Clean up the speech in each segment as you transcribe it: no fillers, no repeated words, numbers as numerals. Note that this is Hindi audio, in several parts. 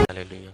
हालेलुया।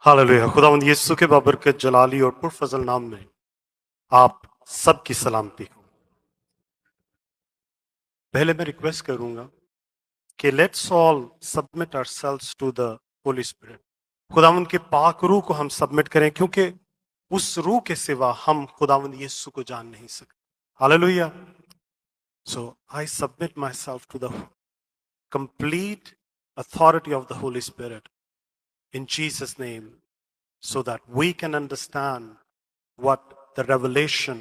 हालेलुया। खुदावंद यीशु के बाबरकत जलाली और पुरफजल नाम में आप सबकी सलामती हो। पहले मैं रिक्वेस्ट करूंगा कि let's all submit ourselves to the holy spirit. खुदावंद के पाक रूह को हम सबमिट करें, क्योंकि उस रूह के सिवा हम खुदावंद यीशु को जान नहीं सकते। Hallelujah. So I submit myself to the complete authority of the Holy Spirit in Jesus' name, so that we can understand what the revelation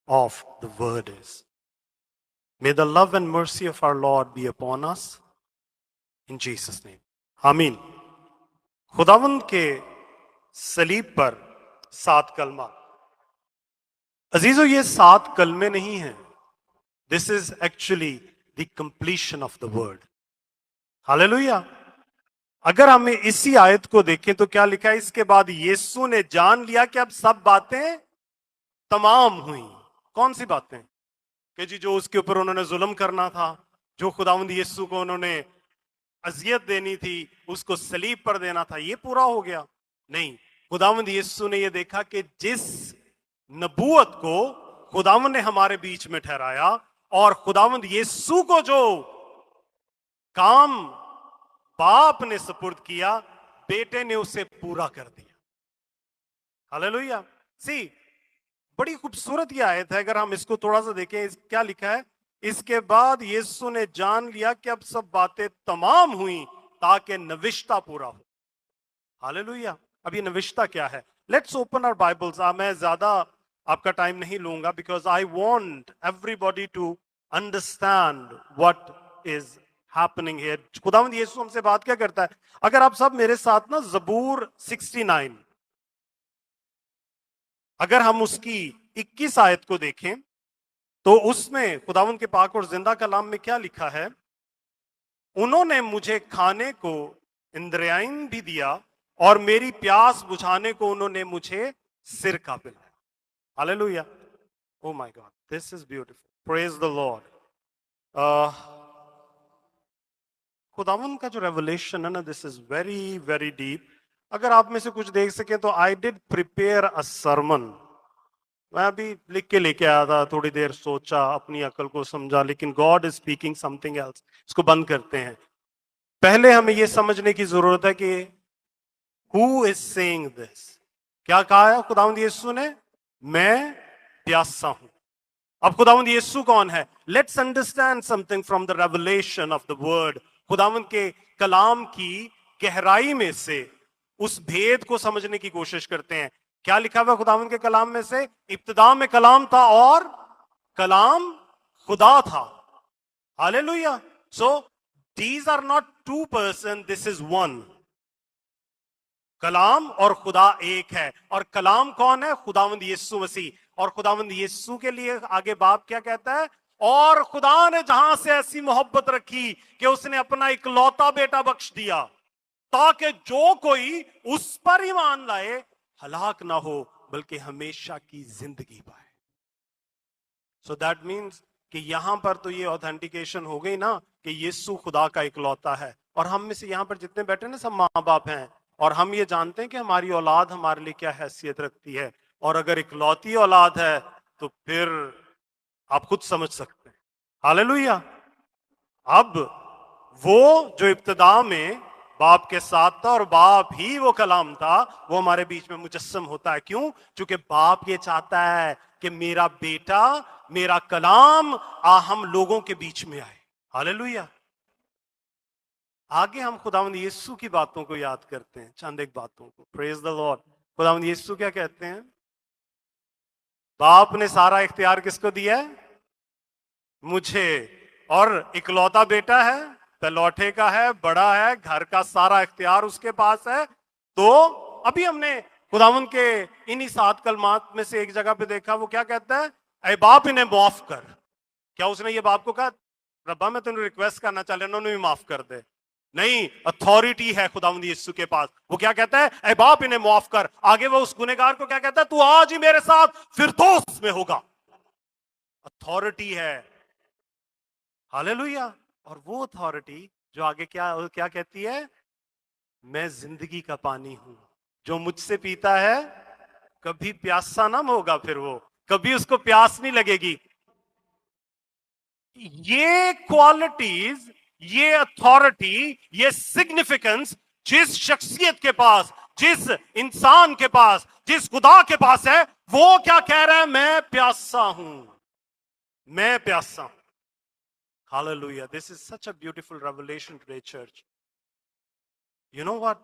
of the word is. May the love and mercy of our Lord be upon us in Jesus' name. आमीन। खुदावंद के सलीब पर 7 कलमा। अजीजों, ये 7 कलमे नहीं हैं। This is actually the completion of the word. Hallelujah. अगर हमें इसी आयत को देखें तो क्या लिखा है? इसके बाद यीशु ने जान लिया कि अब सब बातें तमाम हुई। कौन सी बातें? कि जी जो उसके ऊपर उन्होंने जुल्म करना था, जो खुदावंद यीशु को उन्होंने अजियत देनी थी, उसको सलीब पर देना था, ये पूरा हो गया? नहीं। खुदावंद यीशु ने ये देखा कि जिस नबूवत को खुदावंद ने हमारे बीच में ठहराया और खुदावंद यीशु को जो काम बाप ने सुपुर्द किया, बेटे ने उसे पूरा कर दिया। हालेलुया। सी, बड़ी खूबसूरत ये आयत है। अगर हम इसको थोड़ा सा देखें, क्या लिखा है? इसके बाद यीशु ने जान लिया कि अब सब बातें तमाम हुई ताकि नविश्ता पूरा हो। हालेलुया। अब ये नविश्ता क्या है? Let's open our bibles. मैं ज्यादा आपका टाइम नहीं लूंगा, because I want everybody to understand what is happening here. खुदावंद यीशु हमसे बात क्या करता है? अगर आप सब मेरे साथ ना ज़बूर 69, अगर हम उसकी 21 आयत को देखें तो उसमें खुदावंद के पाक और जिंदा कलाम में क्या लिखा है? उन्होंने मुझे खाने को इंद्रियान भी दिया और मेरी प्यास बुझाने को उन्होंने मुझे सिर का पिलाया। Hallelujah. Oh my god, this is beautiful. Praise the lord. खुदावंद का जो रेवलेशन है ना, this is very very deep. अगर आप में से कुछ देख सके तो I did prepare a sermon. मैं अभी लिख के लेके आया था, थोड़ी देर सोचा, अपनी अकल को समझा, लेकिन God is speaking something else. इसको बंद करते हैं। पहले हमें यह समझने की जरूरत है कि हु इज सेइंग दिस। क्या कहा है खुदावंद यीशु ने? मैं प्यासा हूं। अब खुदावंद यीशु कौन है? Let's understand something from the revelation of the word. खुदावंद के कलाम की गहराई में से उस भेद को समझने की कोशिश करते हैं। क्या लिखा हुआ खुदावंद के कलाम में से? इब्तिदा में कलाम था और कलाम खुदा था। Hallelujah. So these are not two person, this is one. कलाम और खुदा एक है। और कलाम कौन है? खुदावंद यीशु मसीह। और खुदावंद यीशु के लिए आगे बाप क्या कहता है? और खुदा ने जहां से ऐसी मोहब्बत रखी कि उसने अपना इकलौता बेटा बख्श दिया, ताकि जो कोई उस पर ईमान लाए हलाक ना हो बल्कि हमेशा की जिंदगी पाए। सो दैट मीन्स कि यहां पर तो ये ऑथेंटिकेशन हो गई ना कि यीशु खुदा का इकलौता है। और हम में से यहां पर जितने बैठे ना, सब माँ बाप हैं, और हम ये जानते हैं कि हमारी औलाद हमारे लिए क्या हैसियत रखती है। और अगर इकलौती औलाद है तो फिर आप खुद समझ सकते हैं। हालेलुया। अब वो जो इब्तिदा में बाप के साथ था और बाप ही वो कलाम था, वो हमारे बीच में मुजस्सम होता है। क्यों? क्योंकि बाप ये चाहता है कि मेरा बेटा, मेरा कलाम हम लोगों के बीच में आए। हालेलुया। आगे हम खुदावंद यीशु की बातों को याद करते हैं, चंद एक बातों को। Praise the lord. खुदावंद यीशु क्या कहते हैं? बाप ने सारा इख्तियार किसको दिया है? मुझे। और इकलौता बेटा है, तलौठे का है, बड़ा है, घर का सारा इख्तियार उसके पास है। तो अभी हमने खुदावंद के इन्हीं 7 कलमात में से एक जगह पे देखा, वो क्या कहता है? ऐ बाप इन्हें माफ कर। क्या उसने ये बाप को कहा, रब्बा मैं तुम्हें रिक्वेस्ट करना चाह रहा, उन्होंने भी माफ कर दे? नहीं, अथॉरिटी है खुदावंद यीशु के पास। वो क्या कहता है, ऐ बाप इन्हें माफ कर। आगे वो उस गुनहगार को क्या कहता है, तू आज ही मेरे साथ फिरदौस में होगा। अथॉरिटी है। हालेलुया। और वो अथॉरिटी जो आगे क्या क्या कहती है, मैं जिंदगी का पानी हूं, जो मुझसे पीता है कभी प्यासा ना होगा, फिर वो कभी उसको प्यास नहीं लगेगी। ये क्वालिटीज, ये अथॉरिटी, ये सिग्निफिकेंस जिस शख्सियत के पास, जिस इंसान के पास, जिस खुदा के पास है, वो क्या कह रहा है, मैं प्यासा हूं, मैं प्यासा हूं। Hallelujah. This is such a beautiful revelation today church. You know what,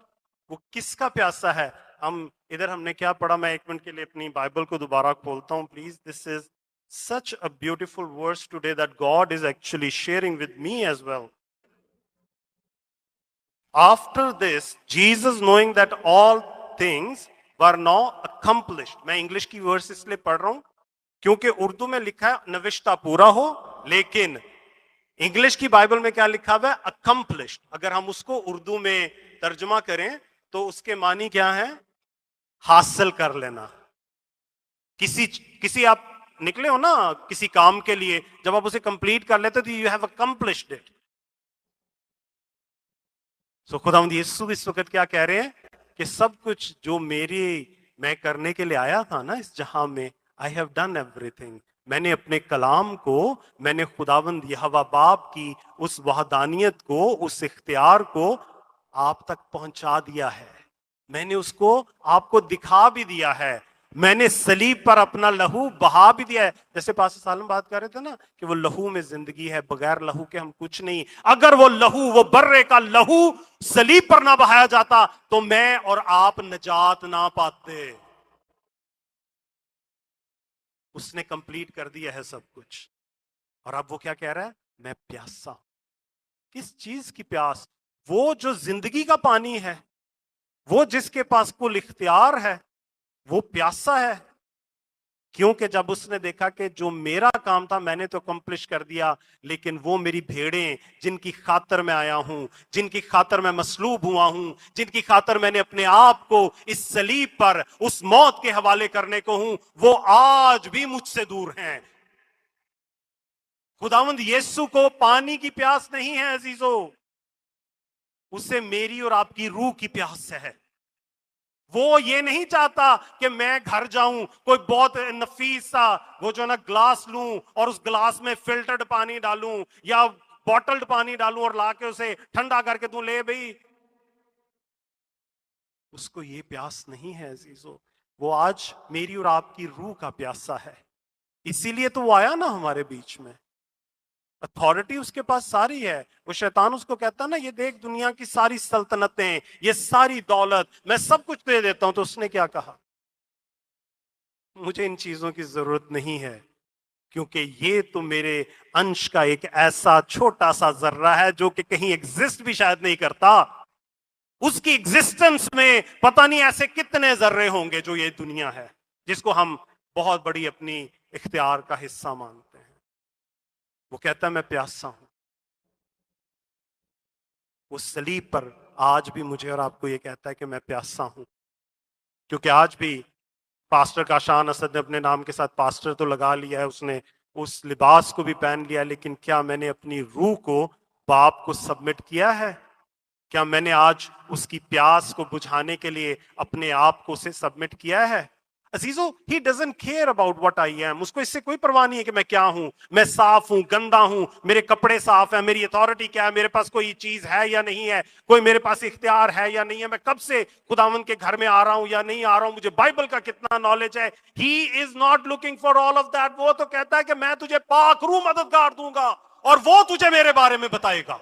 वो किसका प्यासा है। हम इधर हमने क्या पढ़ा, मैं 1 मिनट के लिए अपनी बाइबल को दोबारा खोलता हूं please. This is such a beautiful verse today that God is actually sharing with me as well. After this, Jesus, knowing that all things were now accomplished. मैं इंग्लिश की वर्स इसलिए पढ़ रहा हूं क्योंकि उर्दू में लिखा है नविश्ता पूरा हो, लेकिन इंग्लिश की बाइबल में क्या लिखा हुआ है, अकम्पलिश्ड। अगर हम उसको उर्दू में तर्जुमा करें तो उसके मानी क्या है, हासिल कर लेना। किसी किसी आप निकले हो ना किसी काम के लिए, जब आप उसे कंप्लीट कर लेते तो यू हैव अकम्पलिश्ड इट। सो खुदावंद यीशु इस वक्त क्या कह रहे हैं कि सब कुछ जो मैं करने के लिए आया था ना इस जहां में, आई हैव डन एवरीथिंग। मैंने अपने कलाम को, मैंने खुदावंद यहोवा बाप की उस वहदानियत को, उस इख्तियार को आप तक पहुंचा दिया है। मैंने उसको आपको दिखा भी दिया है। मैंने सलीब पर अपना लहू बहा भी दिया है। जैसे पास्टर सालम बात कर रहे थे ना कि वो लहू में जिंदगी है, बगैर लहू के हम कुछ नहीं। अगर वो लहू, वो बर्रे का लहू सलीब पर ना बहाया जाता तो मैं और आप नजात ना पाते। उसने कंप्लीट कर दिया है सब कुछ। और अब वो क्या कह रहा है, मैं प्यासा। किस चीज की प्यास, वो जो जिंदगी का पानी है, वो जिसके पास कुल इख्तियार है, वो प्यासा है। क्योंकि जब उसने देखा कि जो मेरा काम था मैंने तो कंप्लीट कर दिया, लेकिन वो मेरी भेड़ें जिनकी खातर मैं आया हूं, जिनकी खातर मैं मसलूब हुआ हूं, जिनकी खातर मैंने अपने आप को इस सलीब पर उस मौत के हवाले करने को हूं, वो आज भी मुझसे दूर हैं। खुदावंद यीशु को पानी की प्यास नहीं है अजीजों, उसे मेरी और आपकी रूह की प्यास है। वो ये नहीं चाहता कि मैं घर जाऊं, कोई बहुत नफीस सा वो जो ना ग्लास लूं और उस ग्लास में फिल्टर्ड पानी डालूं या बॉटल्ड पानी डालूं और लाके उसे ठंडा करके दूं, ले भाई। उसको ये प्यास नहीं है अजीजों। वो आज मेरी और आपकी रूह का प्यासा है। इसीलिए तो वो आया ना हमारे बीच में। अथॉरिटी उसके पास सारी है। वो शैतान उसको कहता ना, ये देख दुनिया की सारी सल्तनतें, ये सारी दौलत, मैं सब कुछ दे देता हूं। तो उसने क्या कहा, मुझे इन चीजों की जरूरत नहीं है, क्योंकि ये तो मेरे अंश का एक ऐसा छोटा सा जर्रा है जो कि कहीं एग्जिस्ट भी शायद नहीं करता। उसकी एग्जिस्टेंस में पता नहीं ऐसे कितने जर्रे होंगे जो ये दुनिया है, जिसको हम बहुत बड़ी अपनी इख्तियार का हिस्सा मानते हैं। वो कहता है मैं प्यासा हूं। उस सलीब पर आज भी मुझे और आपको ये कहता है कि मैं प्यासा हूं। क्योंकि आज भी पास्टर काशान असद ने अपने नाम के साथ पास्टर तो लगा लिया है, उसने उस लिबास को भी पहन लिया, लेकिन क्या मैंने अपनी रूह को बाप को सबमिट किया है? क्या मैंने आज उसकी प्यास को बुझाने के लिए अपने आप को उसे सबमिट किया है? अजीजों, he doesn't care about what I am. उसको इससे कोई परवाह नहीं है कि मैं क्या हूं, मैं साफ हूं, गंदा हूं, मेरे कपड़े साफ है, मेरी अथॉरिटी क्या है, मेरे पास कोई चीज है या नहीं है, कोई मेरे पास इख्तियार है या नहीं है, मैं कब से खुदावन के घर में आ रहा हूं या नहीं आ रहा हूं, मुझे बाइबल का कितना नॉलेज है। He is not looking for all of that. वो तो कहता है कि मैं तुझे पाक रूह मददगार दूंगा और वो तुझे मेरे बारे में बताएगा।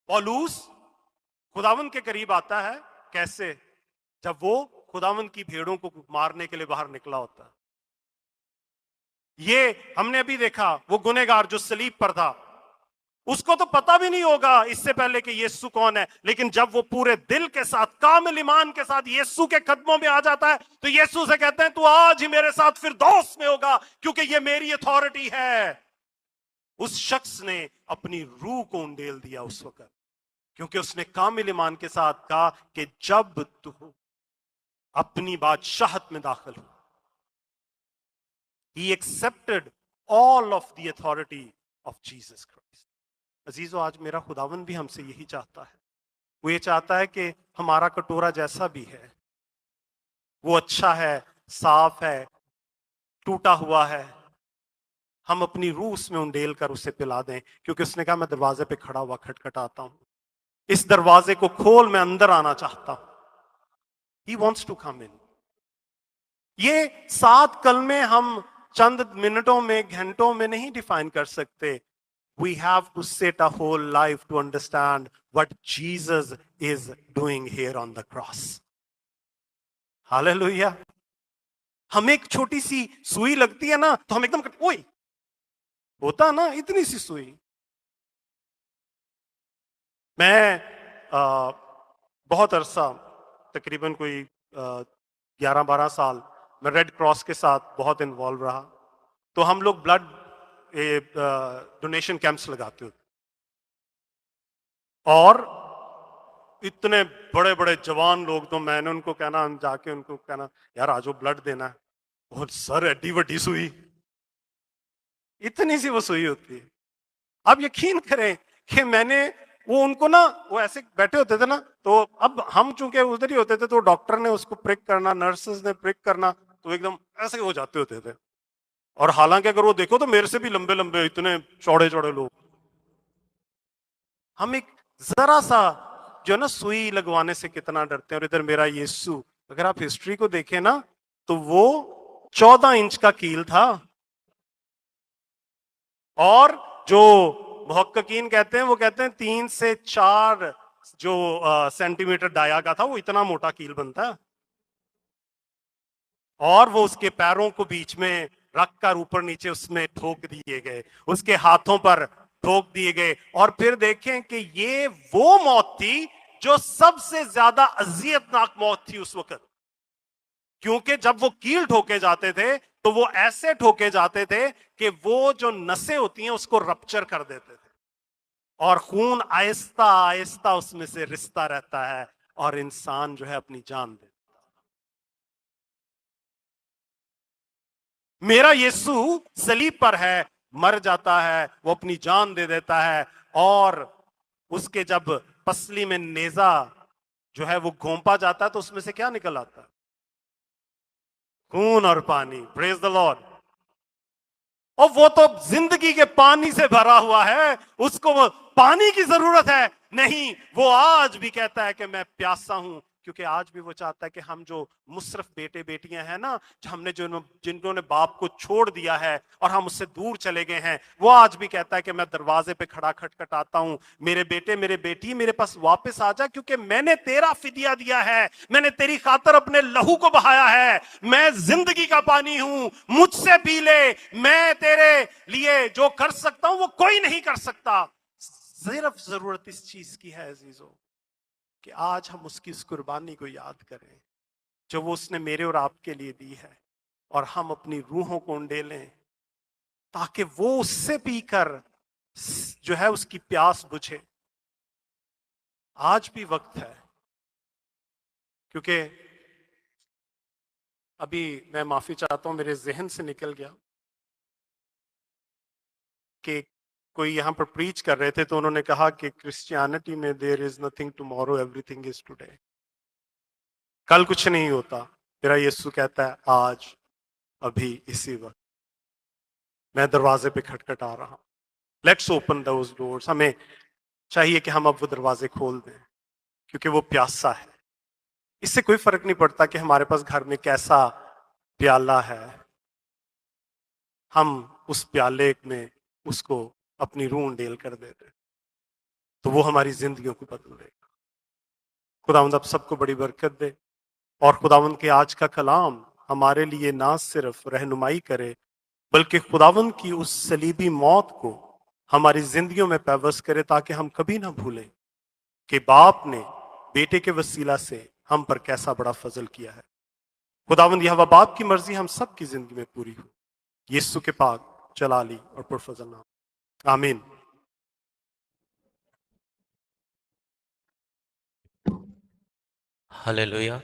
पौलुस खुदावन के करीब आता है कैसे? जब वो खुदावन की भेड़ों को मारने के लिए बाहर निकला होता है। ये हमने अभी देखा, वो गुनहगार जो सलीब पर था, उसको तो पता भी नहीं होगा इससे पहले कि यीशु कौन है, लेकिन जब वो पूरे दिल के साथ, कामिल ईमान के साथ यीशु के कदमों में आ जाता है तो यीशु से कहते हैं तू आज ही मेरे साथ फिरदौस में होगा, क्योंकि ये मेरी अथॉरिटी है। उस शख्स ने अपनी रूह को उंडेल दिया उस वक्त, क्योंकि उसने कामिल ईमान के साथ कहा कि जब तू अपनी बादशाहत में दाखिल हो, he accepted all of the authority of Jesus Christ. अजीजों, आज मेरा खुदावन भी हमसे यही चाहता है। वो ये चाहता है कि हमारा कटोरा जैसा भी है, वो अच्छा है, साफ है, टूटा हुआ है, हम अपनी रूह उसमें उंडेल कर उसे पिला दें, क्योंकि उसने कहा मैं दरवाजे पे खड़ा हुआ खटखटाता हूं, इस दरवाजे को खोल, मैं अंदर आना चाहता हूं। He wants to come in. ये 7 कलमे हम चंद मिनटों में, घंटों में नहीं डिफाइन कर सकते। We have to sit a whole life to understand what Jesus is doing here on the cross. Hallelujah. हमें एक छोटी सी सुई लगती है ना, तो हम एकदम ओए, होता ना इतनी सी सुई। मैं बहुत अरसा, तकरीबन कोई 11-12 साल मैं रेड क्रॉस के साथ बहुत इन्वॉल्व रहा। तो हम लोग ब्लड डोनेशन कैंप्स लगाते होते, और इतने बड़े बड़े जवान लोग, तो मैंने उनको कहना, जाके उनको कहना, यार आजो ब्लड देना है। और सर एडी वड्डी सुई, इतनी सी वो सुई होती है। आप यकीन करें कि मैंने वो उनको ना, वो ऐसे बैठे होते थे ना, तो अब हम चूंकि उधर ही होते थे, तो डॉक्टर ने उसको प्रिक करना, नर्सेस ने प्रिक करना, तो एकदम ऐसे हो जाते होते थे। और हालांकि अगर वो देखो तो मेरे से भी लंबे लंबे, इतने चौड़े चौड़े लोग। हम एक जरा सा जो है ना सुई लगवाने से कितना डरते हैं। और इधर मेरा यीशु, अगर आप हिस्ट्री को देखें ना, तो वो 14 इंच का कील था, और जो मुहक्किकीन कहते हैं, वो कहते हैं 3 से 4 जो सेंटीमीटर डाया का था, वो इतना मोटा कील बनता है। और वो उसके पैरों को बीच में रखकर ऊपर नीचे उसमें ठोक दिए गए, उसके हाथों पर ठोक दिए गए। और फिर देखें कि ये वो मौत थी जो सबसे ज्यादा अजियतनाक मौत थी उस वक्त, क्योंकि जब वो कील ठोके जाते थे तो वो ऐसे ठोके जाते थे कि वो जो नसें होती हैं उसको रप्चर कर देते थे, और खून आहिस्ता आहिस्ता उसमें से रिश्ता रहता है, और इंसान जो है अपनी जान दे। मेरा यीशु सलीब पर है, मर जाता है, वो अपनी जान दे देता है, और उसके जब पसली में नेजा जो है वो घोंपा जाता है, तो उसमें से क्या निकल आता है? खून और पानी। Praise the Lord. और वो तो जिंदगी के पानी से भरा हुआ है, उसको वो पानी की जरूरत है नहीं। वो आज भी कहता है कि मैं प्यासा हूं, क्योंकि आज भी वो चाहता है कि हम जो मुसरफ बेटे बेटियां हैं ना, हमने जिन्होंने बाप को छोड़ दिया है और हम उससे दूर चले गए हैं, वो आज भी कहता है कि मैं दरवाजे पे खड़ा खटखटाता हूं, मेरे बेटे मेरे बेटी मेरे पास वापस आ जा, क्योंकि मैंने तेरा फिदिया दिया है, मैंने तेरी खातर अपने लहू को बहाया है, मैं जिंदगी का पानी हूं, मुझसे पी ले, मैं तेरे लिए जो कर सकता हूं वो कोई नहीं कर सकता। सिर्फ जरूरत इस चीज की है अजीजों, कि आज हम उसकी इस कुर्बानी को याद करें जो वो उसने मेरे और आपके लिए दी है, और हम अपनी रूहों को उंडेलें, ताकि वो उससे पीकर जो है उसकी प्यास बुझे। आज भी वक्त है, क्योंकि अभी मैं माफी चाहता हूं, मेरे जहन से निकल गया कि कोई यहां पर प्रीच कर रहे थे, तो उन्होंने कहा कि क्रिश्चियनिटी में there is nothing tomorrow, everything is today. कल कुछ नहीं होता। मेरा यीशु कहता है आज, अभी, इसी वक्त मैं दरवाजे पे खटखटा रहा हूं। Let's open those doors. हमें चाहिए कि हम अब वो दरवाजे खोल दें, क्योंकि वो प्यासा है। इससे कोई फर्क नहीं पड़ता कि हमारे पास घर में कैसा प्याला है, हम उस प्याले में उसको अपनी रूह उंडेल कर देते, तो वो हमारी जिंदगियों को बदल देगा। खुदावंद आप सबको बड़ी बरकत दे, और खुदावंद के आज का कलाम हमारे लिए ना सिर्फ रहनुमाई करे, बल्कि खुदावंद की उस सलीबी मौत को हमारी जिंदगियों में पैवस करे, ताकि हम कभी ना भूलें कि बाप ने बेटे के वसीला से हम पर कैसा बड़ा फजल किया है। खुदावंद यह बाप की मर्जी हम सब की जिंदगी में पूरी हो। यीशु के पाक जलाली और पुरफजल नाम। आमीन। हालेलुया।